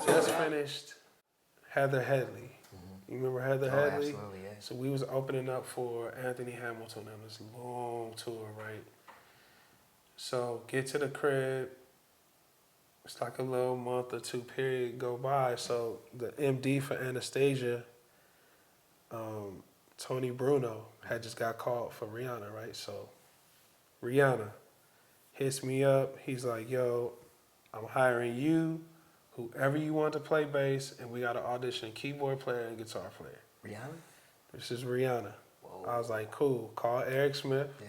just finished Heather Headley. You remember Heather Headley? Absolutely, yeah. So we was opening up for Anthony Hamilton on this long tour, right? So get to the crib. It's like a little month or two period go by. So the MD for Anastasia, Tony Bruno, had just got called for Rihanna, right? So Rihanna hits me up. He's like, yo, I'm hiring you, whoever you want to play bass, and we got to audition keyboard player and guitar player. Rihanna? This is Rihanna. Whoa. I was like, cool. Call Eric Smith. Yeah.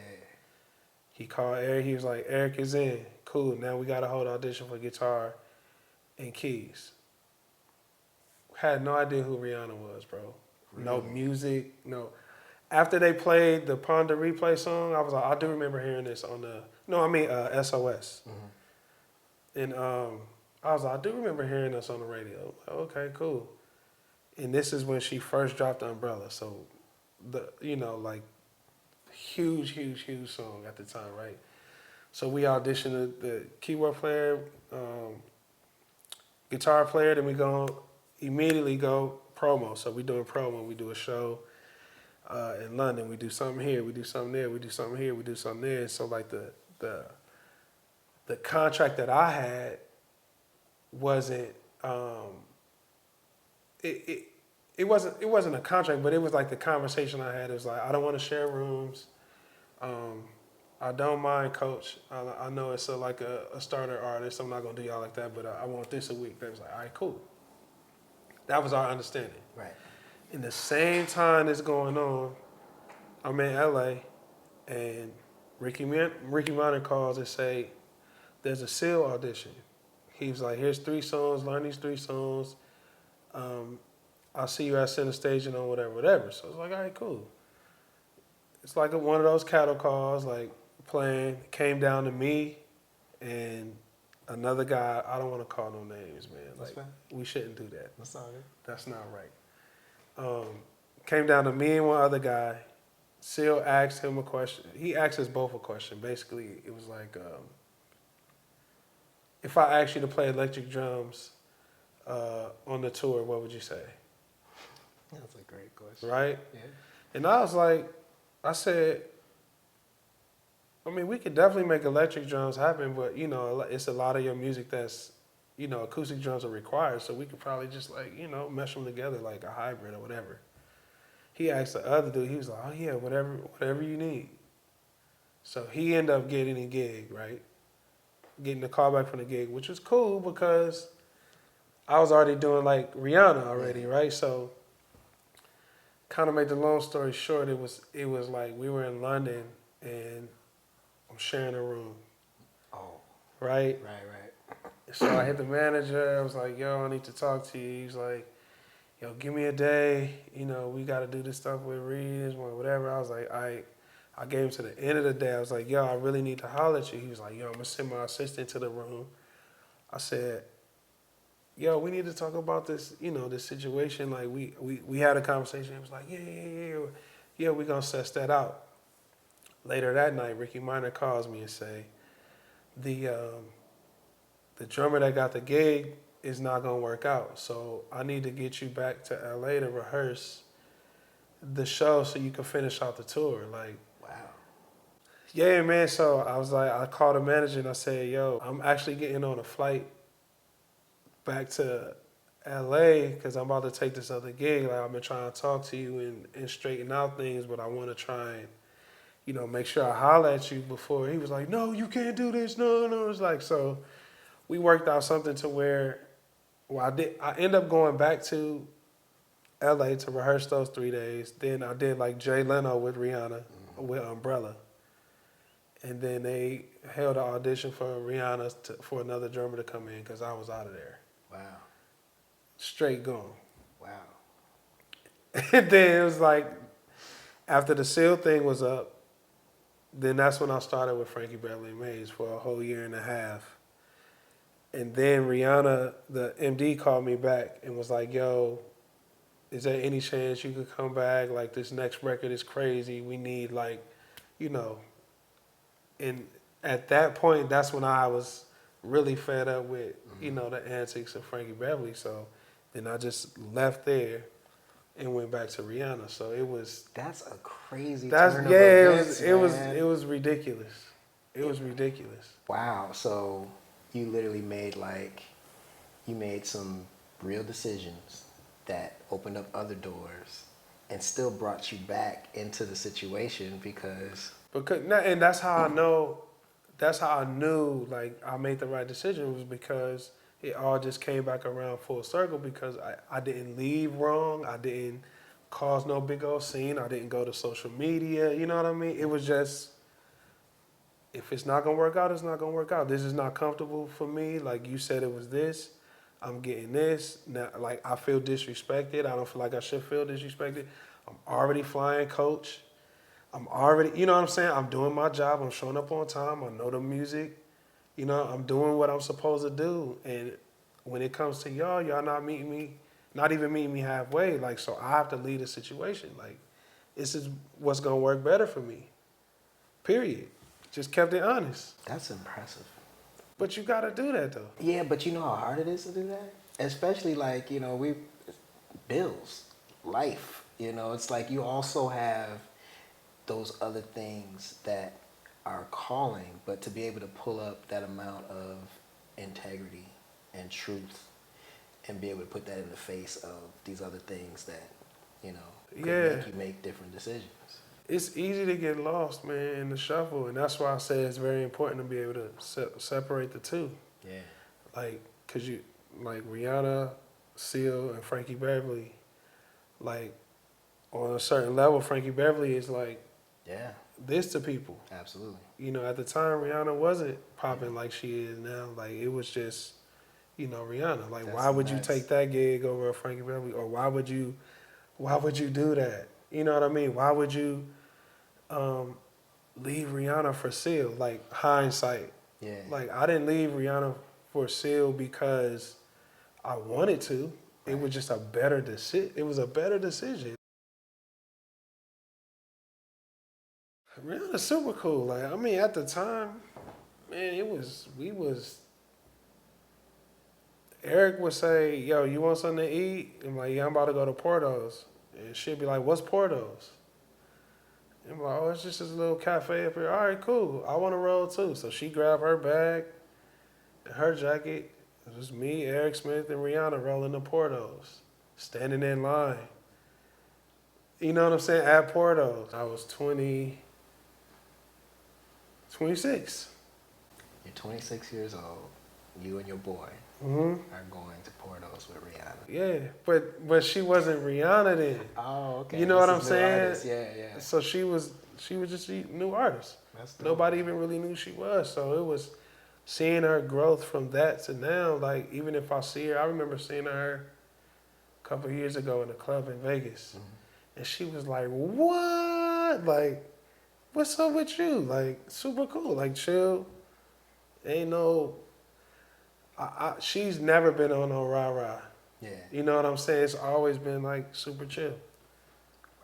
He called Eric. He was like, Eric is in. Cool. Now we got to hold audition for guitar and keys. Had no idea who Rihanna was, bro. Really? No music, no. After they played the Ponder Replay song, I was like, I do remember hearing this on the, SOS. Mm-hmm. And I was like, I do remember hearing this on the radio. Okay, cool. And this is when she first dropped the Umbrella. So, huge song at the time, right? So we auditioned the keyboard player, guitar player, then we immediately go promo. So we doing promo, we do a show in London, we do something here, we do something there, we do something here, we do something there. So like the contract that I had wasn't it wasn't a contract, but it was like the conversation I had. It was like, I don't want to share rooms. I don't mind, coach. I know it's like a starter artist. I'm not gonna do y'all like that, but I want this a week. They was like, all right, cool. That was our understanding. Right. In the same time that's going on, I'm in LA, and Ricky Martin calls and say, there's a SEAL audition. He was like, here's 3 songs, learn these 3 songs. I'll see you at center stage and on whatever. So it's like, all right, cool. It's like one of those cattle calls, like playing, came down to me and another guy. I don't want to call no names, man. Like, we shouldn't do that. That's all good. That's not right. Came down to me and one other guy. Seal asked him a question. He asked us both a question. Basically, it was like, if I asked you to play electric drums on the tour, what would you say? That's a great question. Right? Yeah. And I said, I mean, we could definitely make electric drums happen, but, it's a lot of your music that's, acoustic drums are required, so we could probably just, mesh them together like a hybrid or whatever. He asked the other dude, he was like, oh, yeah, whatever you need. So he ended up getting a gig, right? Getting the call back from the gig, which was cool because I was already doing, like, Rihanna already, right? So kind of make the long story short, it was like we were in London and I'm sharing a room. Oh. Right? Right. So I hit the manager. I was like, yo, I need to talk to you. He's like, yo, give me a day. We got to do this stuff with readers, whatever. I was like, I gave him to the end of the day. I was like, yo, I really need to holler at you. He was like, yo, I'm going to send my assistant to the room. I said, yo, we need to talk about this, this situation. Like, we had a conversation. It was like, yeah, we're going to suss that out. Later that night, Ricky Minor calls me and say, the drummer that got the gig is not going to work out. So I need to get you back to LA to rehearse the show so you can finish out the tour. Like, wow. Yeah, man. So I was like, I called the manager and I said, yo, I'm actually getting on a flight back to LA because I'm about to take this other gig. Like, I've been trying to talk to you and straighten out things, but I want to try and, make sure I holler at you before. He was like, no, you can't do this. No. It's like, so we worked out something to where, I ended up going back to LA to rehearse those 3 days. Then I did like Jay Leno with Rihanna with Umbrella. And then they held an audition for Rihanna for another drummer to come in because I was out of there. Wow. Straight gone. Wow. And then it was like, after the SEAL thing was up, then that's when I started with Frankie Beverly Mays for a whole year and a half. And then Rihanna, the MD, called me back and was like, yo, is there any chance you could come back? Like, this next record is crazy. We need, like, And at that point, that's when I was really fed up with, you know, the antics of Frankie Beverly. So then I just left there and went back to Rihanna. So it was That's a crazy that's turn of yeah, events, man. it was ridiculous. It was ridiculous. Wow. So you literally you made some real decisions that opened up other doors and still brought you back into the situation because And that's how I know. That's how I knew like I made the right decision was because it all just came back around full circle because I didn't leave wrong. I didn't cause no big old scene. I didn't go to social media. You know what I mean? It was just if it's not gonna work out, it's not gonna work out. This is not comfortable for me. Like you said, it was this. I'm getting this. Now, like I feel disrespected. I don't feel like I should feel disrespected. I'm already flying coach. I'm already, you know what I'm saying? I'm doing my job. I'm showing up on time. I know the music. You know, I'm doing what I'm supposed to do. And when it comes to y'all not meeting me, not even meeting me halfway. Like, so I have to lead a situation. Like, this is what's gonna work better for me. Period. Just kept it honest. that's impressive. But you gotta do that though. Yeah, but you know how hard it is to do that? Especially like, we bills, life, it's like you also have those other things that are calling, but to be able to pull up that amount of integrity and truth and be able to put that in the face of these other things that, could Yeah. make you make different decisions. It's easy to get lost, man, in the shuffle. And that's why I say it's very important to be able to separate the two. Yeah. Like, cause like Rihanna, Seal, and Frankie Beverly, like, on a certain level, Frankie Beverly is like Yeah, this to people. absolutely. You know, at the time, Rihanna wasn't popping like she is now. Like, it was just, Rihanna. Like, That's why would you nuts. take that gig over a Frankie Beverly? Or why would you do that? You know what I mean? Why would you leave Rihanna for Seal? Like, hindsight. Yeah. Like, I didn't leave Rihanna for Seal because I wanted to. It was just a better decision. It was a better decision. Rihanna's super cool. Like, I mean, at the time, man, Eric would say, yo, you want something to eat? I'm like, yeah, I'm about to go to Porto's. And she'd be like, what's Porto's? I'm like, oh, it's just this little cafe up here. All right, cool. I want to roll too. So she grabbed her bag and her jacket. It was me, Eric Smith, and Rihanna rolling to Porto's, standing in line. You know what I'm saying? At Porto's. I was 26. You're 26 years old. You and your boy Mm-hmm. are going to Porto's with Rihanna. Yeah, but she wasn't Rihanna then. Oh, okay. You know what I'm This is new saying? artist. Yeah, yeah. So she was just a new artist. That's dope. Nobody even really knew she was. So it was seeing her growth from that to now. Like, even if I see her, I remember seeing her a couple of years ago in a club in Vegas. Mm-hmm. And she was like, what? Like, what's up with you? Like, super cool. Like, chill. Ain't no... she's never been on no rah-rah. Yeah. You know what I'm saying? It's always been, like, super chill.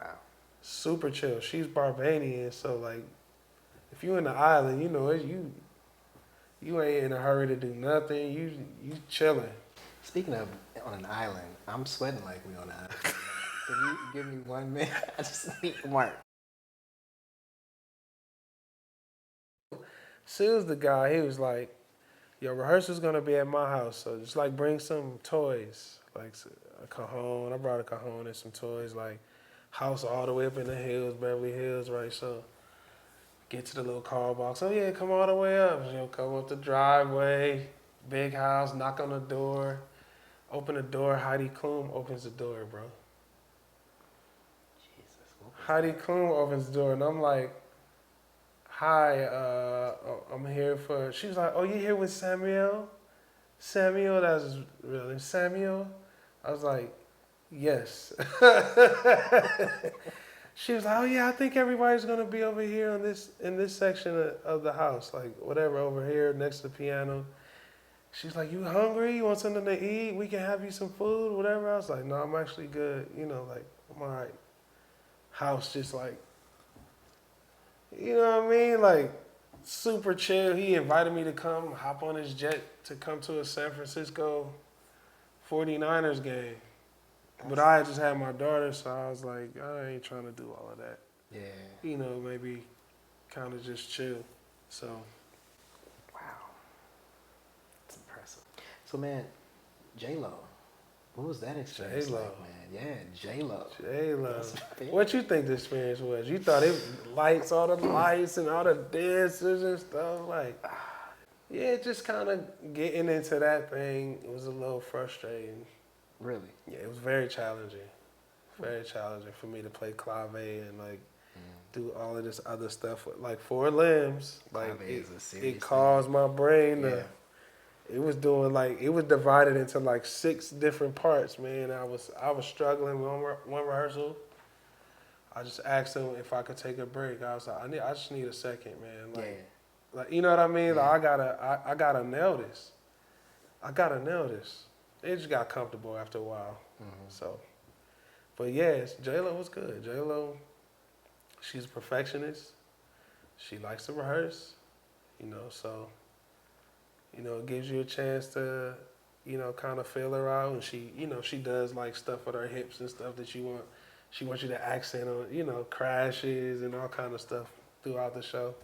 Wow. Super chill. She's Barbadian, so, like, if you in the island, you ain't in a hurry to do nothing. You chilling. Speaking of on an island, I'm sweating like we on an island. Can you give me 1 minute? I just need Mark. Seal's the guy, he was like, yo, rehearsal's gonna be at my house, so just like bring some toys, like a cajon. I brought a cajon and some toys, like house all the way up in the hills, Beverly Hills, right? So get to the little car box. Oh yeah, come all the way up. Come up the driveway, big house, knock on the door, open the door. Heidi Klum opens the door, bro. Jesus. Heidi Klum opens the door, and I'm like, hi, I'm here for, she was like, oh, you here with Samuel? Samuel, that was his real name, Samuel? I was like, yes. She was like, oh yeah, I think everybody's gonna be over here in this section of the house, like whatever, over here next to the piano. She's like, you hungry? You want something to eat? We can have you some food, whatever. I was like, no, I'm actually good. Like, I'm all right. House just like, you know what I mean? Like, super chill. He invited me to come hop on his jet to come to a San Francisco 49ers game. But I had just had my daughter, so I was like, I ain't trying to do all of that. Yeah. You know, maybe kind of just chill. So, Wow. That's impressive. So, man, J-Lo, what was that experience J-Lo. like, man? Yeah, J-Lo. J-Lo. What you think the experience was? You thought it lights, all the lights and all the dancers and stuff? Like, yeah, just kind of getting into that thing was a little frustrating. Really? Yeah, it was very challenging. Very challenging for me to play clave and like do all of this other stuff with like 4 limbs. Like it caused my brain to. It was doing like it was divided into like 6 different parts, man. I was struggling with one rehearsal. I just asked him if I could take a break. I was like, I just need a second, man. Like you know what I mean? Yeah. Like I gotta nail this. I gotta nail this. It just got comfortable after a while. So, but yes, J-Lo was good. J-Lo, she's a perfectionist. She likes to rehearse, you know, so, you know, it gives you a chance to, you know, kind of feel her out. And she, you know, she does like stuff with her hips and stuff that she wants you to accent on, you know, crashes and all kind of stuff throughout the show.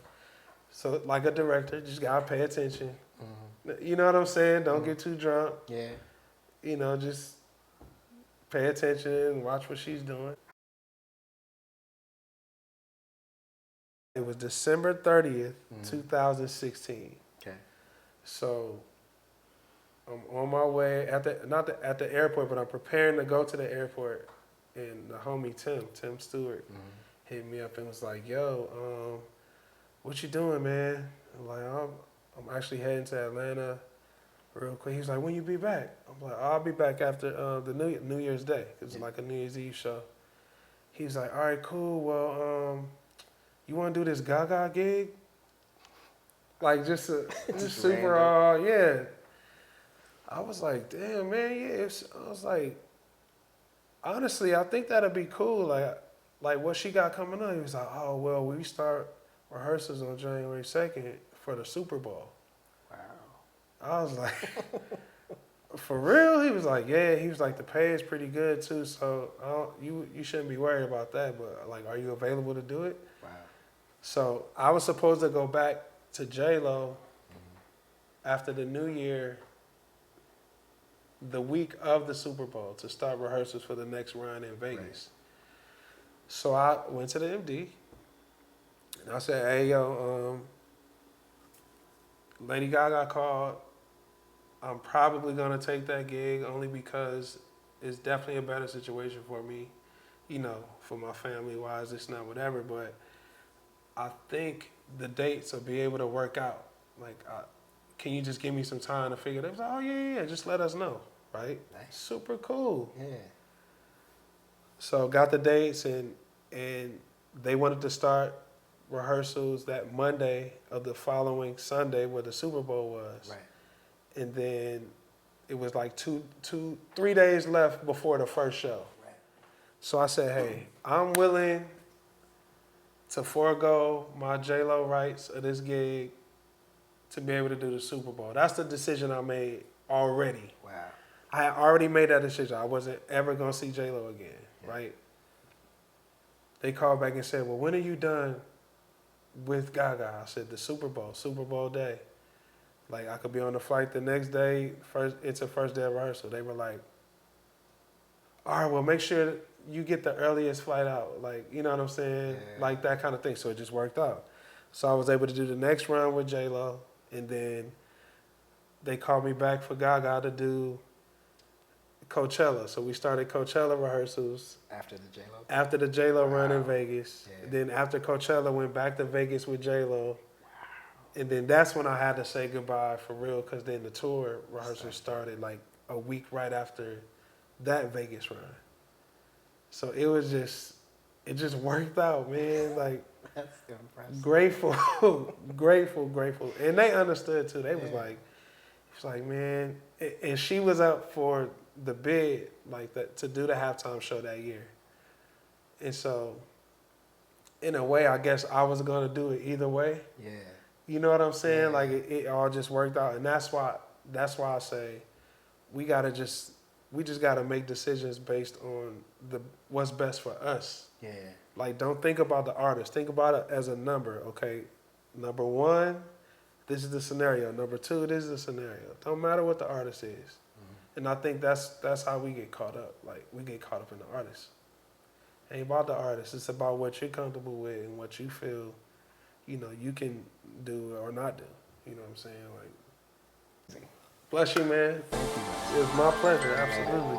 So like a director, just gotta pay attention. You know what I'm saying? Don't get too drunk. Yeah. You know, just pay attention and watch what she's doing. It was December 30th, 2016. Okay. So I'm on my way not at the airport, but I'm preparing to go to the airport. And the homie Tim Stewart, hit me up and was like, "Yo, what you doing, man?" I'm like, "I'm actually heading to Atlanta real quick." He's like, "When you be back?" I'm like, "I'll be back after the New Year's Day. It's like a New Year's Eve show." He's like, "All right, cool. Well, you want to do this Gaga gig?" Like just super, yeah. I was like, "Damn, man, yeah." I was like, honestly, I think that'd be cool. Like what she got coming up. He was like, "Oh, well, we start rehearsals on January 2nd for the Super Bowl." Wow. I was like, "For real?" He was like, "Yeah." He was like, "The pay is pretty good too, so you shouldn't be worried about that. But like, are you available to do it?" Wow. So I was supposed to go back to J-Lo after the New Year, the week of the Super Bowl, to start rehearsals for the next run in Vegas. Right. So I went to the MD and I said, "Hey, yo, Lady Gaga called. I'm probably gonna take that gig only because it's definitely a better situation for me, you know, for my family wise, it's not whatever, but I think the dates will be able to work out. Like, can you just give me some time to figure it out?" I was like, "Oh, yeah, just let us know," right? Nice. Super cool. Yeah. So got the dates and they wanted to start rehearsals that Monday of the following Sunday where the Super Bowl was. Right. And then it was like 3 days left before the first show. Right. So I said, "Hey, I'm willing to forego my J-Lo rights of this gig to be able to do the Super Bowl." That's the decision I made already. Wow. I had already made that decision. I wasn't ever going to see J-Lo again, right? They called back and said, "Well, when are you done with Gaga?" I said, "The Super Bowl day. Like, I could be on the flight the next day, it's a first day of rehearsal." They were like, "All right, well, make sure you get the earliest flight out." Like, you know what I'm saying? Yeah. Like that kind of thing. So it just worked out. So I was able to do the next run with J-Lo, and then they called me back for Gaga to do Coachella. So we started Coachella rehearsals. After the J-Lo? After the J-Lo run in Vegas. Yeah. Then after Coachella, went back to Vegas with J-Lo. Wow. And then that's when I had to say goodbye for real, because then the tour rehearsals started like a week right after that Vegas run. So it was it just worked out, man. Like, that's impressive. Grateful. And they understood too. They was like, it's like, man, and she was up for the bid, like that, to do the halftime show that year. And so, in a way, I guess I was gonna do it either way. Yeah. You know what I'm saying? Yeah. Like it all just worked out, and that's why I say we just gotta make decisions based on what's best for us. Yeah. Like, don't think about the artist. Think about it as a number. Okay, number one, this is the scenario. Number two, this is the scenario. Don't matter what the artist is. Mm-hmm. And I think that's how we get caught up. Like, we get caught up in the artist. It ain't about the artist. It's about what you're comfortable with and what you feel, you can do or not do. You know what I'm saying? Like, bless you, man. Thank you, man. It was my pleasure. Absolutely.